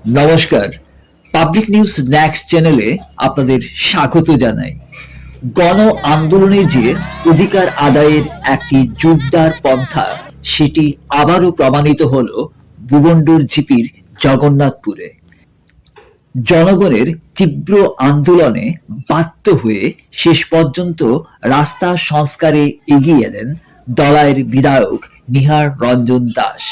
নমস্কার, public news next চ্যানেলে আপনাদের স্বাগত জানাই। গণ আন্দোলনে যে অধিকার আদায়ের একটি জোরদার পন্থা, সেটি আবারও প্রমাণিত হলো ভুবনডোর জিপির জগন্নাথপুরে। জনগণের তীব্র আন্দোলনে বাধ্য হয়ে শেষ পর্যন্ত রাস্তা সংস্কারে এগিয়ে এলেন দলাইয়ের বিধায়ক নিহার রঞ্জন দাস।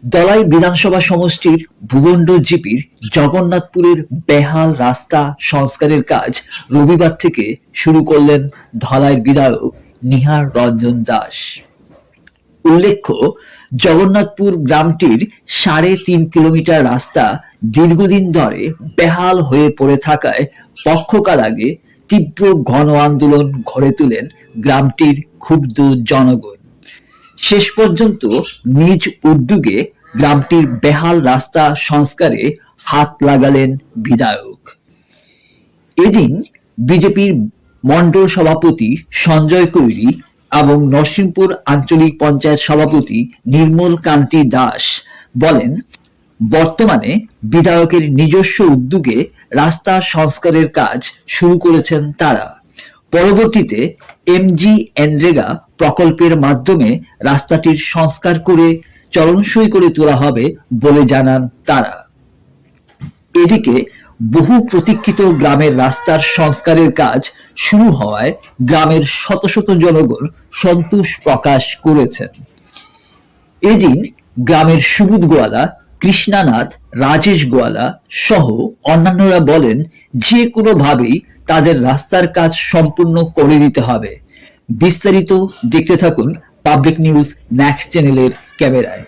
দলাই বিধানসভা সমষ্টির ভুবনডোর জিপির জগন্নাথপুরের বেহাল রাস্তা সংস্কারের কাজ রবিবার থেকে শুরু করলেন ধলাইয়ের বিধায়ক নিহার রঞ্জন দাস। উল্লেখ্য, জগন্নাথপুর গ্রামটির ৩.৫ কিলোমিটার রাস্তা দীর্ঘদিন ধরে বেহাল হয়ে পড়ে থাকায় পক্ষকাল আগে তীব্র গণ আন্দোলন গড়ে তোলেন গ্রামটির ক্ষুব্ধ জনগণ। শেষ পর্যন্ত নিজ উদ্যোগে গ্রামটির বেহাল রাস্তা সংস্কারে হাত লাগালেন বিধায়ক। এদিন বিজেপির মণ্ডল সভাপতি সঞ্জয় কৈরি এবং নরসিংপুর আঞ্চলিক পঞ্চায়েত সভাপতি নির্মল কান্তি দাস বলেন, বর্তমানে বিধায়কের নিজস্ব উদ্যোগে রাস্তা সংস্কারের কাজ শুরু করেছেন তারা। পরবর্তীতে MGNREGA প্রকল্পের মাধ্যমে রাস্তাটির সংস্কার করে চলনসই করে তোলা হবে বলে জানান তারা। এদিকে বহু প্রতীক্ষিত গ্রামের রাস্তার সংস্কারের কাজ শুরু হওয়ায় গ্রামের শত শত জনগণ সন্তোষ প্রকাশ করেছেন। এদিন গ্রামের সুবোধ গোয়ালা, কৃষ্ণানাথ, রাজেশ গোয়ালা সহ অন্যান্যরা বলেন, যে কোনোভাবেই তাদের রাস্তার কাজ সম্পূর্ণ করে দিতে হবে। বিস্তারিত দেখতে থাকুন পাবলিক নিউজ নেক্সট চ্যানেলের ক্যামেরায়।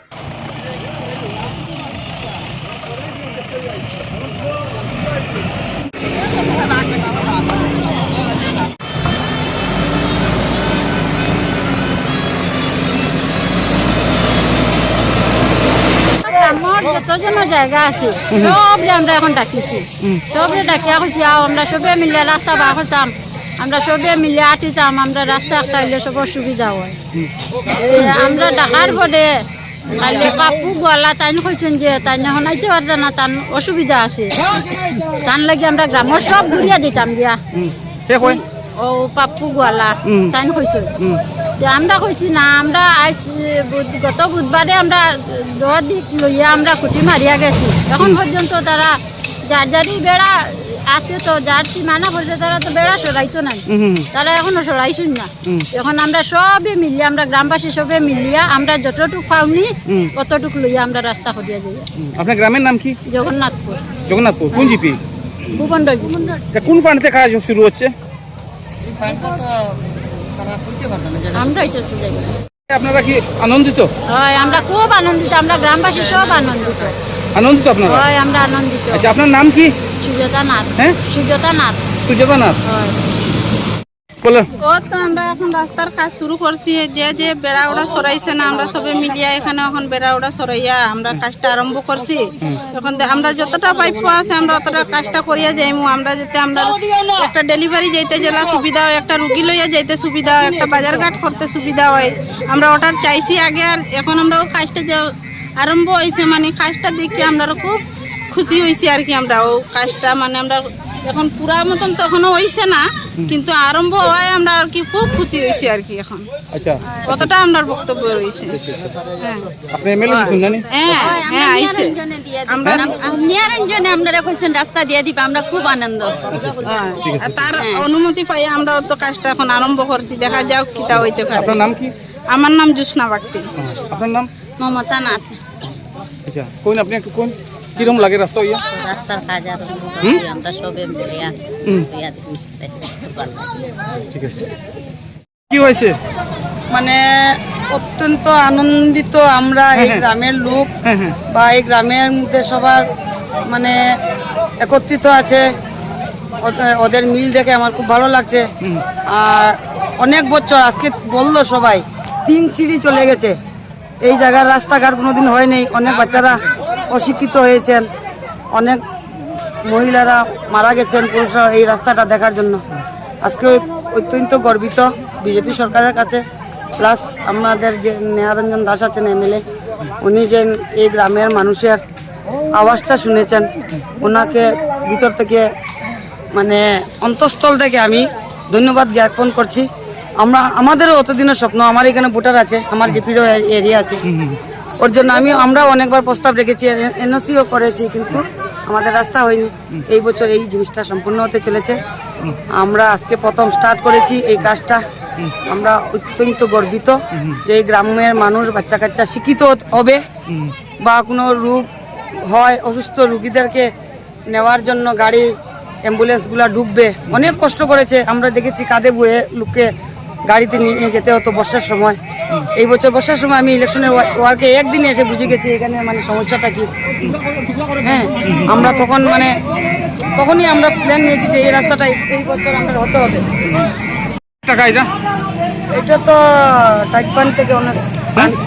আমার যতজন জায়গা আছে সবরে আমরা এখন ডাকিছি, সবরে ডাকিয়া করছি আমরা সবে মিলে রাস্তা বার করতাম, আমরা সবে মিলে আটিতাম, আমরা রাস্তা একটা হইলে সবার সুবিধা হয়। আমরা ডাকার পরে তাইলে পাপু গোয়ালা তাইন কইছেন যে তাই এখন আইতে পারবে না, তার অসুবিধা আছে, তার লাগে আমরা গ্রামের সব ঘুরিয়া দিতাম দিয়া। ও পাপ্পু গোয়ালা তাই কইছেন যে আমরা কইছি না, আমরা আজ গত বুধবারে আমরা দিক লইয়া আমরা খুঁটি মারিয়া গেছি। এখন পর্যন্ত তারা যার যারই বেড়া আছে, তো যার সীমানা বলছে তারা তো বেড়া সরাইতো না, তারা এখনো সরাইছুন না। এখন আমরা সবে মিলিয়া, আমরা গ্রামবাসী সবে মিলিয়া আমরা যতটুকু পাওনি ততটুকু লইয়া আমরা রাস্তা করিয়া যাই। আপনার গ্রামের নাম কি? জগন্নাথপুর। জগন্নাথপুর কোন জিপি? ভুবনডোর। কোন ফান্ডতে কাজ শুরু হচ্ছে? আমরা এটা চলে যাই। আপনারা কি আনন্দিত? হয়, আমরা খুব আনন্দিত, আমরা গ্রামবাসী সব আনন্দিত। আনন্দিত আপনারা? হয়, আমরা আনন্দিত। আচ্ছা, আপনার নাম কি? সুজাতা নাথ। হ্যাঁ, সুজাতা নাথ। সুজাতা নাথ। বলেন। ও তো আমরা এখন রাস্তার কাজ শুরু করছি, যে বেড়া ওড়া সরাইছে না, আমরা সবে মিলিয়া এখানে এখন বেড়া ওড়া সরাইয়া আমরা কাজটা আরম্ভ করছি। এখন আমরা যতটা পাইপ আছে আমরা অতটা কাজটা করিয়া যাইমু। আমরা যাতে আমরা একটা ডেলিভারি যাইতে জেলা সুবিধা হয়, একটা রুগী লইয়া যাইতে সুবিধা হয়, একটা বাজারঘাট করতে সুবিধা হয়, আমরা ওটার চাইছি আগে। আর এখন আমরাও কাজটা যে আরম্ভ হয়েছে, মানে কাজটা দেখে আমরা খুব খুশি হয়েছি আর কি। আমরা ও কাজটা মানে আমরা এখন পুরা মতন তখনও হয়েছে না, কিন্তু আরম্ভ হওয়ায় আমরা আর কি খুব খুশি হয়েছি আর কি। এখন আচ্ছা, কতটা আমরা বক্তব্য রয়েছে। হ্যাঁ, আপনি এমএলএ কি শুনলেন? হ্যাঁ হ্যাঁ আইছে। আমরা নিরঞ্জনে আমরা কইছেন রাস্তা দিয়ে দিবা, আমরা খুব আনন্দ। তার অনুমতি পাই আমরা তো কাজটা এখন আরম্ভ করছি, দেখা যাক কিটা হইতে পারে। আপনার নাম কি? আমার নাম জোৎস্না বাগটি। আপনার নাম? মমতা নাথ। আচ্ছা, কোন আপনি একটু কোন কিরকম লাগে রাস্তা হইয়া? রাস্তার কাজ আরম্ভ আমরা সবে মিলিয়া ঠিক আছে। কি হয়েছে? মানে অত্যন্ত আনন্দিত আমরা এই গ্রামের লোক, বা এই গ্রামের মধ্যে সবার মানে একত্রিত আছে, ওদের মিল দেখে আমার খুব ভালো লাগছে। আর অনেক বছর আজকে বললো সবাই 3 সিঁড়ি চলে গেছে, এই জায়গার রাস্তাঘাট কোনোদিন হয়নি। অনেক বাচ্চারা অশিক্ষিত হয়েছেন, অনেক মহিলারা মারা গেছেন, পুরুষরা এই রাস্তাটা দেখার জন্য। আজকে অত্যন্ত গর্বিত বিজেপি সরকারের কাছে, প্লাস আমাদের যে নিহারঞ্জন দাস আছেন MLA, উনি যে এই গ্রামের মানুষের আওয়াজটা শুনেছেন ওনাকে ভিতর থেকে মানে অন্তঃস্থল থেকে আমি ধন্যবাদ জ্ঞাপন করছি। আমাদেরও অতদিনের স্বপ্ন, আমার এখানে ভোটার আছে, আমার জিপিরও এরিয়া আছে, ওর জন্য আমরাও অনেকবার প্রস্তাব রেখেছি, এনওসিও করেছি, কিন্তু আমাদের রাস্তা হয়নি। এই বছর এই জিনিসটা সম্পূর্ণ হতে চলেছে। আমরা আজকে প্রথম স্টার্ট করেছি এই কাজটা। আমরা অত্যন্ত গর্বিত যে এই গ্রামের মানুষ বাচ্চা কাচ্চা শিক্ষিত হবে, বা কোনো রোগ হয় অসুস্থ রুগীদেরকে নেওয়ার জন্য গাড়ি অ্যাম্বুলেন্সগুলো ঢুকবে। অনেক কষ্ট করেছে, আমরা দেখেছি কাঁধে বয়ে লোককে গাড়িতে নিয়ে যেতে হতো বর্ষার সময়। এই বছর বর্ষার সময় আমি ইলেকশনের ওয়ার্কে একদিনে এসে বুঝে গেছি এখানে মানে সমস্যাটা কি। হ্যাঁ, আমরা তখনই আমরা প্ল্যান নিয়েছি যে এই রাস্তাটা এই বছর আমরা হতে হবে। টাকা এটা এটা তো টাইটপান থেকে অনেক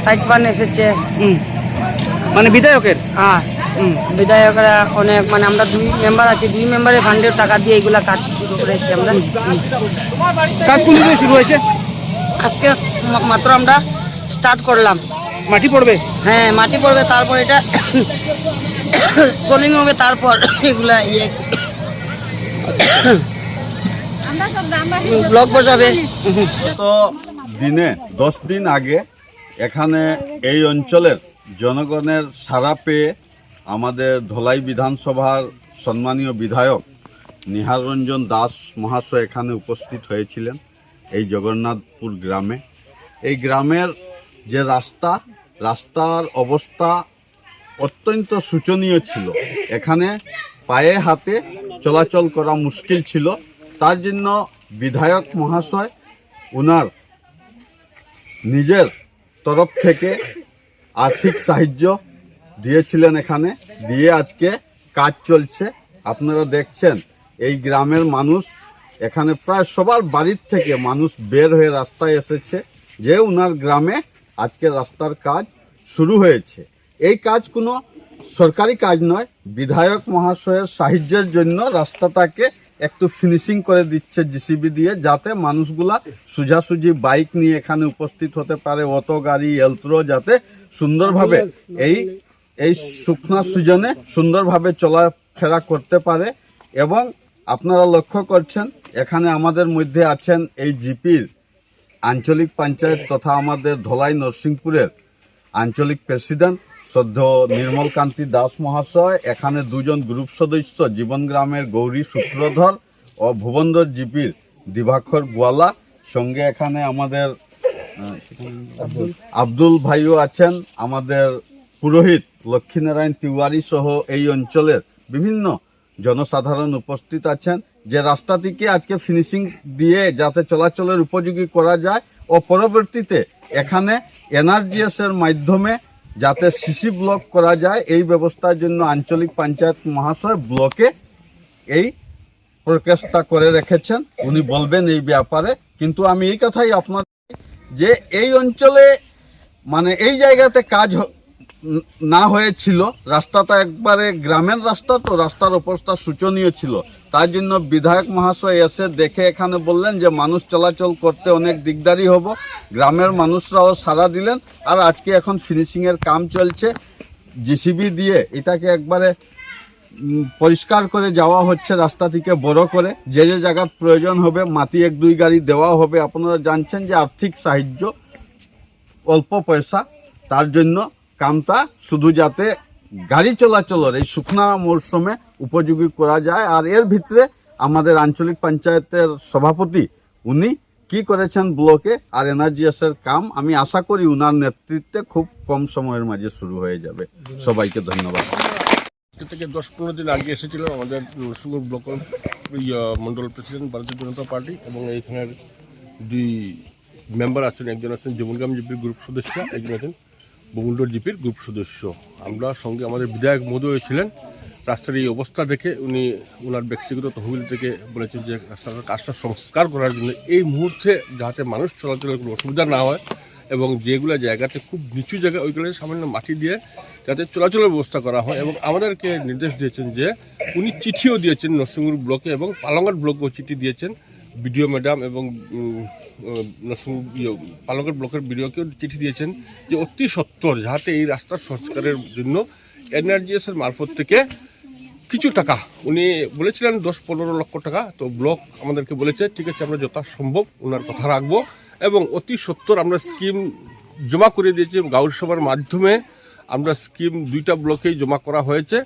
টাইটপান এসেছে। মানে বিধায়কের? হ্যাঁ, বিধায়করা অনেক মানে আমরা 2 মেম্বার আছি, 2 মেম্বারের ফান্ডের টাকা দিয়ে এগুলা কাজ শুরু করেছি আমরা। কাজ কোন দিকে শুরু হয়েছে? আজকে মাত্র আমরা স্টার্ট করলাম। মাটি পড়বে? হ্যাঁ, মাটি পড়বে, তারপর এটা সোলিং হবে, তারপর এগুলা ব্লক বসাবে। তো দিনে 10 দিন আগে এখানে এই অঞ্চলের জনগণের সাড়া পেয়ে আমাদের ধলাই বিধানসভার সম্মানীয় বিধায়ক নিহার রঞ্জন দাস মহাশয় এখানে উপস্থিত হয়েছিলেন এই জগন্নাথপুর গ্রামে। এই গ্রামের যে রাস্তার অবস্থা অত্যন্ত শোচনীয় ছিল। এখানে পায়ে হাতে চলাচল করা মুশকিল ছিল। তার জন্য বিধায়ক মহাশয় ওনার নিজের তরফ থেকে আর্থিক সাহায্য দিয়েছিলেন, এখানে দিয়ে আজকে কাজ চলছে। আপনারা দেখছেন এই গ্রামের মানুষ, এখানে প্রায় সবার বাড়ির থেকে মানুষ বের হয়ে রাস্তায় এসেছে যে ওনার গ্রামে আজকে রাস্তার কাজ শুরু হয়েছে। এই কাজ কোনো সরকারি কাজ নয়, বিধায়ক মহাশয়ের সাহায্যের জন্য রাস্তাটাকে একটু ফিনিশিং করে দিচ্ছে জিসিবি দিয়ে, যাতে মানুষগুলা সোজাসুজি বাইক নিয়ে এখানে উপস্থিত হতে পারে, অটো গাড়ি এলত্রো যাতে সুন্দরভাবে এই শুকনা সিজনে সুন্দরভাবে চলাফেরা করতে পারে। এবং আপনারা লক্ষ্য করছেন এখানে আমাদের মধ্যে আছেন এই জিপির আঞ্চলিক পঞ্চায়েত তথা আমাদের ধলাই নরসিংপুরের আঞ্চলিক প্রেসিডেন্ট শ্রদ্ধেয় নির্মল কান্তি দাস মহাশয়, এখানে 2 জন গ্রুপ সদস্য জীবন গ্রামের গৌরী সূত্রধর ও ভুবনধর জিপির দিবাকর গোয়ালা, সঙ্গে এখানে আমাদের আব্দুল ভাইও আছেন, আমাদের পুরোহিত লক্ষ্মীনারায়ণ তিওয়ারি সহ এই অঞ্চলের বিভিন্ন জনসাধারণ উপস্থিত আছেন। যে রাস্তাটিকে আজকে ফিনিশিং দিয়ে যাতে চলাচলের উপযোগী করা যায় ও পরবর্তীতে এখানে এনআরজিএস এর মাধ্যমে যাতে সিসি ব্লক করা যায়, এই ব্যবস্থার জন্য আঞ্চলিক পঞ্চায়েত মহাশয় ব্লকে এই প্রচেষ্টা করে রেখেছেন। উনি বলবেন এই ব্যাপারে, কিন্তু আমি এই কথাই আপনার যে এই অঞ্চলে মানে এই জায়গাতে কাজ না হয়েছিল, রাস্তাটা একবারে গ্রামের রাস্তা, তো রাস্তার অবস্থা শোচনীয় ছিল। তার জন্য বিধায়ক মহাশয় এসে দেখে এখানে বললেন যে মানুষ চলাচল করতে অনেক দিকদারি হবো, গ্রামের মানুষরাও সাড়া দিলেন। আর আজকে এখন ফিনিশিংয়ের কাম চলছে, জিসিবি দিয়ে এটাকে একবারে পরিষ্কার করে যাওয়া হচ্ছে, রাস্তাটিকে বড় করে যে জায়গার প্রয়োজন হবে মাটি 1-2 গাড়ি দেওয়া হবে। আপনারা জানছেন যে আর্থিক সাহায্য অল্প পয়সা, তার জন্য কামটা শুধু যাতে গাড়ি চলাচলের এই শুকনা মরশুমে উপযোগী করা যায়। আর এর ভিতরে আমাদের আঞ্চলিক পঞ্চায়েতের সভাপতি উনি কি করেছেন ব্লকে আর এনআরজিএস এর কাম, আমি আশা করি উনার নেতৃত্বে খুব কম সময়ের মাঝে শুরু হয়ে যাবে। সবাইকে ধন্যবাদ। আজকে থেকে 10-15 দিন আগে এসেছিলাম আমাদের নরসিংপুর ব্লক মন্ডল প্রেসিডেন্ট ভারতীয় জনতা পার্টি, এবং এইখানের 2 মেম্বার আছেন, একজন আছেন জীবনগ্রাম জিপির গ্রুপ সদস্য, একজন আছেন ভুবনধর জিপির গ্রুপ সদস্য। আমরা সঙ্গে আমাদের বিধায়ক মহোদয় ছিলেন। রাস্তার এই অবস্থা দেখে উনি ওনার ব্যক্তিগত তহবিল থেকে বলেছেন যে রাস্তার কাজটা সংস্কার করার জন্য এই মুহূর্তে যাতে মানুষ চলাচলের কোনো অসুবিধা না হয়, এবং যেগুলো জায়গাতে খুব নিচু জায়গা ওইগুলো সামান্য মাটি দিয়ে যাতে চলাচলের ব্যবস্থা করা হয়। এবং আমাদেরকে নির্দেশ দিয়েছেন যে উনি চিঠিও দিয়েছেন নরসিংপুর ব্লকে এবং পালংঘাট ব্লকেও চিঠি দিয়েছেন বিডিও ম্যাডাম, এবং পালংঘাট ব্লকের বিডিওকেও চিঠি দিয়েছেন যে অতি সত্বর যাতে এই রাস্তার সংস্কারের জন্য NRGS এর মারফত থেকে কিছু টাকা উনি বলেছিলেন 10-15 লক্ষ টাকা, তো ব্লক আমাদেরকে বলেছে ঠিক আছে আমরা যথাসম্ভব ওনার কথা রাখবো এবং অতি সত্বর আমরা স্কিম জমা করে দিয়েছি। গাঁও সভার মাধ্যমে আমরা স্কিম 2টা ব্লকেই জমা করা হয়েছে।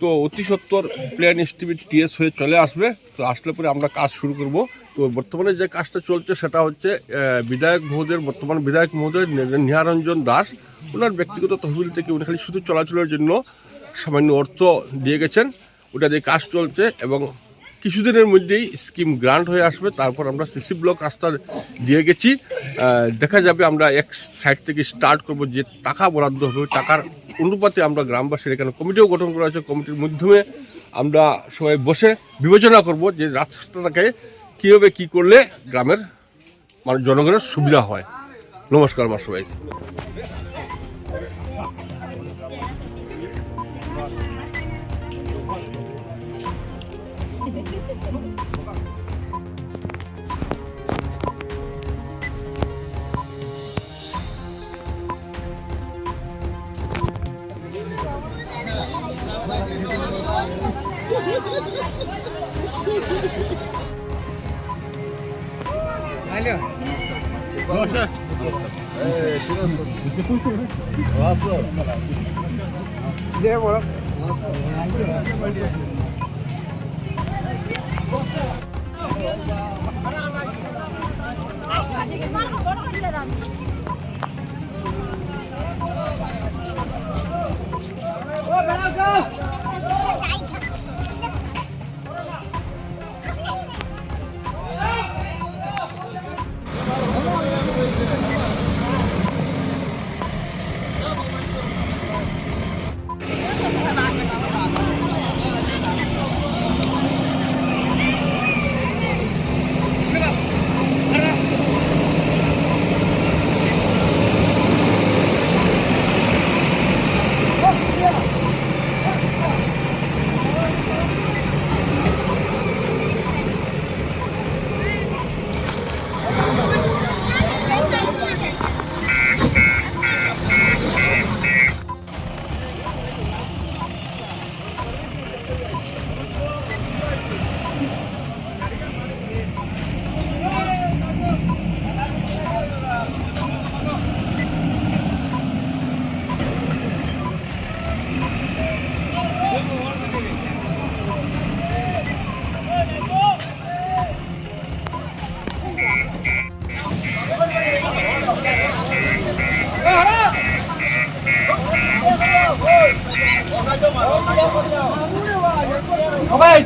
তো অতি সত্বর প্ল্যান এস্টিমেট টিএস হয়ে চলে আসবে, তো আসলে পরে আমরা কাজ শুরু করব। তো বর্তমানে যে কাজটা চলছে সেটা হচ্ছে বর্তমান বিধায়ক মহোদয় নিহারঞ্জন দাস ওনার ব্যক্তিগত তহবিল থেকে উনি খালি শুধু চলাচলের জন্য সামান্য অর্থ দিয়ে গেছেন, ওটা দিয়ে কাজ চলছে এবং কিছুদিনের মধ্যেই স্কিম গ্রান্ট হয়ে আসবে। তারপর আমরা সিসি ব্লক রাস্তা দিয়ে গেছি, দেখা যাবে আমরা এক সাইড থেকে স্টার্ট করব, যে টাকা বরাদ্দ হবে টাকার অনুপাতে আমরা গ্রামবাসীর এখানে কমিটিও গঠন করা হয়েছে, কমিটির মাধ্যমে আমরা সবাই বসে বিবেচনা করব যে রাস্তাটাকে কীভাবে কী করলে গ্রামের জনগণের সুবিধা হয়। নমস্কার আমার সবাই। সবাই